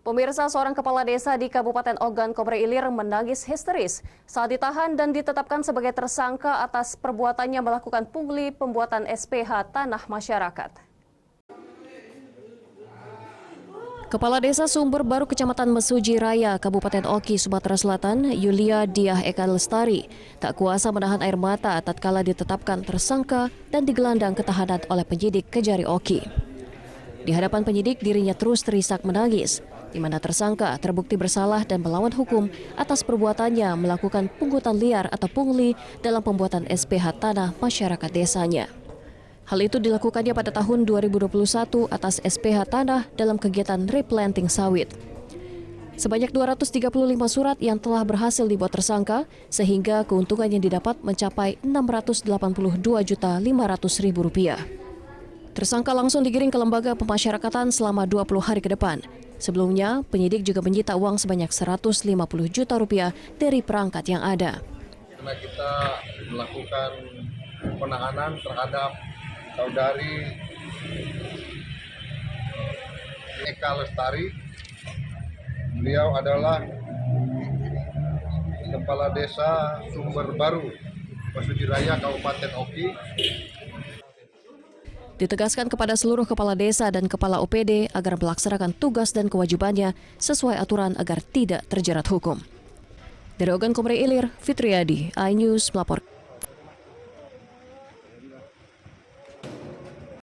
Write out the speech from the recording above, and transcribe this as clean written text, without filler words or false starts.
Pemirsa, seorang kepala desa di Kabupaten Ogan Komering Ilir menangis histeris saat ditahan dan ditetapkan sebagai tersangka atas perbuatannya melakukan pungli pembuatan SPH tanah masyarakat. Kepala Desa Sumber Baru Kecamatan Mesuji Raya, Kabupaten Oki, Sumatera Selatan, Yulia Diah Eka Lestari, tak kuasa menahan air mata tatkala ditetapkan tersangka dan digelandang ke tahanan oleh penyidik Kejari Oki. Di hadapan penyidik, dirinya terus terisak menangis, di mana tersangka terbukti bersalah dan melawan hukum atas perbuatannya melakukan pungutan liar atau pungli dalam pembuatan SPH tanah masyarakat desanya. Hal itu dilakukannya pada tahun 2021 atas SPH tanah dalam kegiatan replanting sawit. Sebanyak 235 surat yang telah berhasil dibuat tersangka, sehingga keuntungan yang didapat mencapai Rp682.500.000. Tersangka langsung digiring ke lembaga pemasyarakatan selama 20 hari ke depan. Sebelumnya, penyidik juga menyita uang sebanyak Rp150 juta dari perangkat yang ada. Karena kita melakukan penahanan terhadap saudari Eka Lestari. Beliau adalah Kepala Desa Sumber Baru, Mesuji Raya, Kabupaten Oki. Ditegaskan kepada seluruh kepala desa dan kepala OPD agar melaksanakan tugas dan kewajibannya sesuai aturan agar tidak terjerat hukum. Dari Ogan Komering Ilir, Fitriadi, iNews melaporkan.